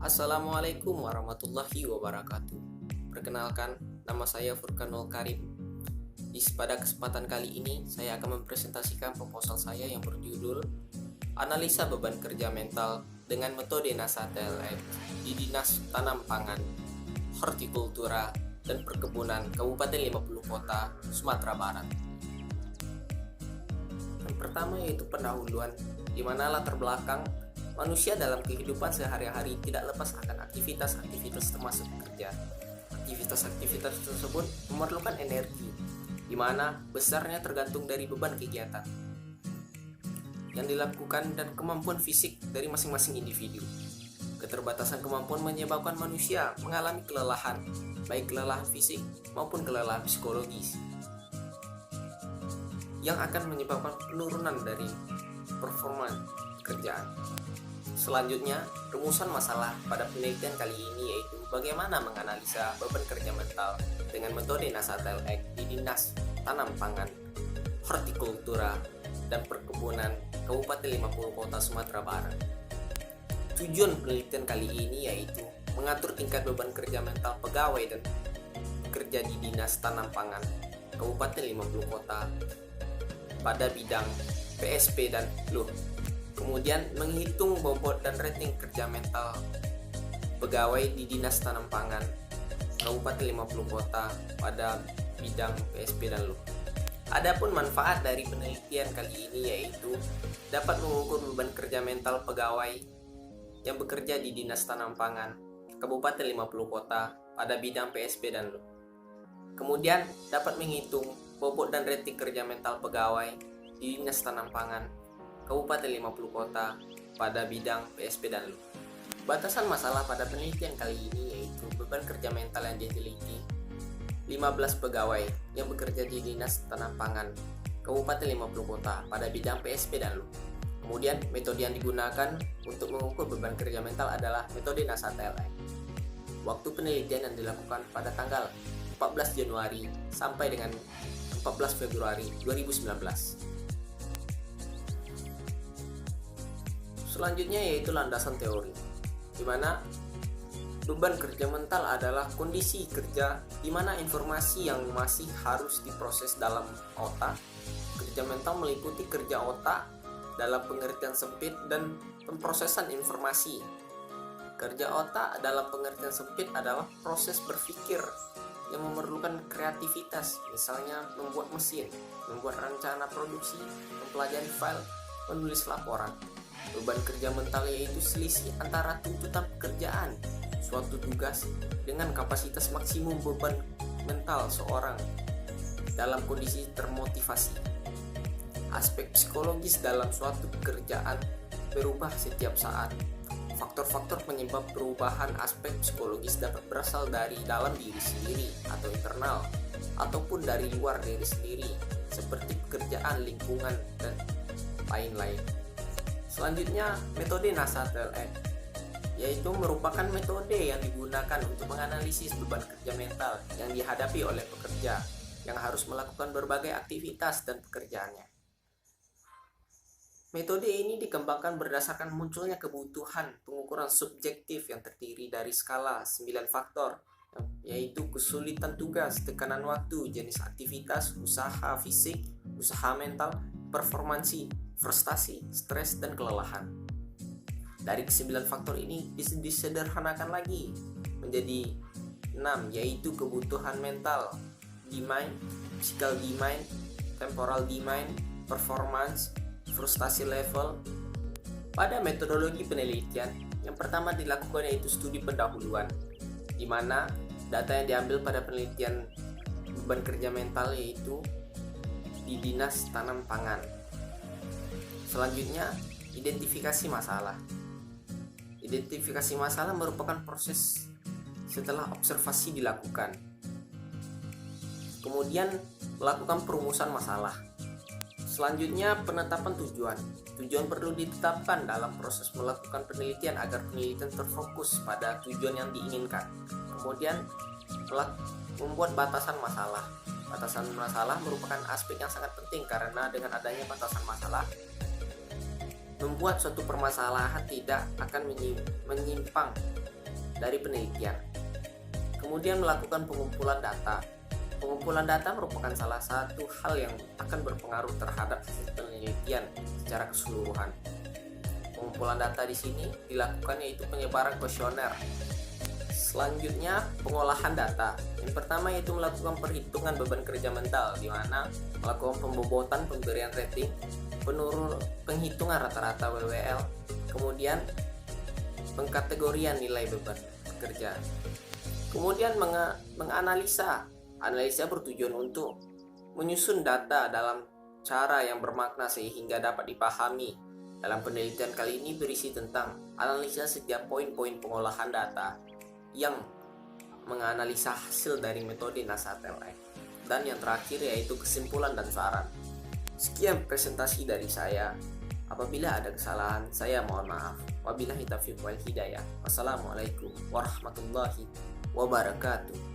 Assalamualaikum warahmatullahi wabarakatuh. Perkenalkan, nama saya Furkanul Karim. Pada kesempatan kali ini, saya akan mempresentasikan proposal saya yang berjudul Analisa Beban Kerja Mental dengan Metode NASA TLX di Dinas Tanam Pangan, Hortikultura, dan Perkebunan Kabupaten 50 Kota, Sumatera Barat. Yang pertama yaitu pendahuluan, di mana latar belakang manusia dalam kehidupan sehari-hari tidak lepas akan aktivitas-aktivitas termasuk kerja. Aktivitas-aktivitas tersebut memerlukan energi, di mana besarnya tergantung dari beban kegiatan yang dilakukan dan kemampuan fisik dari masing-masing individu. Keterbatasan kemampuan menyebabkan manusia mengalami kelelahan, baik kelelahan fisik maupun kelelahan psikologis, yang akan menyebabkan penurunan dari performa pekerjaan. Selanjutnya, rumusan masalah pada penelitian kali ini yaitu bagaimana menganalisa beban kerja mental dengan metode NASA TLX di Dinas Tanam Pangan, Hortikultura, dan Perkebunan Kabupaten 50 Kota Sumatera Barat. Tujuan penelitian kali ini yaitu mengatur tingkat beban kerja mental pegawai dan pekerja di Dinas Tanam Pangan, Kabupaten 50 Kota pada bidang PSP dan LUH. Kemudian menghitung bobot dan rating kerja mental pegawai di Dinas Tanam Pangan Kabupaten 50 Kota pada bidang PSP dan LUH. Adapun manfaat dari penelitian kali ini yaitu dapat mengukur beban kerja mental pegawai yang bekerja di Dinas Tanam Pangan Kabupaten 50 Kota pada bidang PSP dan LUH. Kemudian dapat menghitung bobot dan rating kerja mental pegawai di Dinas Tanam Pangan Kabupaten 50 Kota pada bidang PSP dan LUH. Batasan masalah pada penelitian kali ini yaitu beban kerja mental yang diteliti 15 pegawai yang bekerja di Dinas Tanam Pangan Kabupaten 50 Kota pada bidang PSP dan LUH. Kemudian metode yang digunakan untuk mengukur beban kerja mental adalah metode NASA TLX. Waktu penelitian yang dilakukan pada tanggal 14 Januari sampai dengan 14 Februari 2019. Selanjutnya yaitu landasan teori, di mana beban kerja mental adalah kondisi kerja di mana informasi yang masih harus diproses dalam otak. Kerja mental meliputi kerja otak dalam pengertian sempit dan pemrosesan informasi. Kerja otak dalam pengertian sempit adalah proses berpikir yang memerlukan kreativitas, misalnya membuat mesin, membuat rencana produksi, mempelajari file, menulis laporan. Beban kerja mental yaitu selisih antara tuntutan pekerjaan suatu tugas dengan kapasitas maksimum beban mental seorang dalam kondisi termotivasi. Aspek psikologis dalam suatu pekerjaan berubah setiap saat. Faktor-faktor penyebab perubahan aspek psikologis dapat berasal dari dalam diri sendiri atau internal, ataupun dari luar diri sendiri, seperti pekerjaan, lingkungan, dan lain-lain. Selanjutnya, metode NASA TLX, yaitu merupakan metode yang digunakan untuk menganalisis beban kerja mental yang dihadapi oleh pekerja yang harus melakukan berbagai aktivitas dan pekerjaannya. Metode ini dikembangkan berdasarkan munculnya kebutuhan pengukuran subjektif yang terdiri dari skala 9 faktor, yaitu kesulitan tugas, tekanan waktu, jenis aktivitas, usaha fisik, usaha mental, performansi, frustasi, stres, dan kelelahan. Dari ke-9 faktor ini disederhanakan lagi menjadi 6, yaitu kebutuhan mental, demand, physical demand, temporal demand, performance, frustasi level. Pada metodologi penelitian, yang pertama dilakukan yaitu studi pendahuluan, di mana data yang diambil pada penelitian beban kerja mental yaitu di Dinas Tanam Pangan. Selanjutnya, identifikasi masalah. Identifikasi masalah merupakan proses setelah observasi dilakukan. Kemudian, melakukan perumusan masalah. Selanjutnya, penetapan tujuan. Tujuan perlu ditetapkan dalam proses melakukan penelitian agar penelitian terfokus pada tujuan yang diinginkan. Kemudian, membuat batasan masalah. Batasan masalah merupakan aspek yang sangat penting karena dengan adanya batasan masalah, membuat suatu permasalahan tidak akan menyimpang dari penelitian. Kemudian melakukan pengumpulan data. Pengumpulan data merupakan salah satu hal yang akan berpengaruh terhadap hasil penelitian secara keseluruhan. Pengumpulan data di sini dilakukan yaitu penyebaran kuesioner. Selanjutnya, pengolahan data. Yang pertama yaitu melakukan perhitungan beban kerja mental, di mana melakukan pembobotan, pemberian rating, penghitungan rata-rata WWL, kemudian pengkategorian nilai beban kerja. Kemudian menganalisa. Analisa bertujuan untuk menyusun data dalam cara yang bermakna sehingga dapat dipahami. Dalam penelitian kali ini berisi tentang analisa setiap poin-poin pengolahan data yang menganalisa hasil dari metode NASATEL. Dan yang terakhir yaitu kesimpulan dan saran. Sekian presentasi dari saya. Apabila ada kesalahan, saya mohon maaf. Wabillahi taufiq wal hidayah. Wassalamualaikum warahmatullahi wabarakatuh.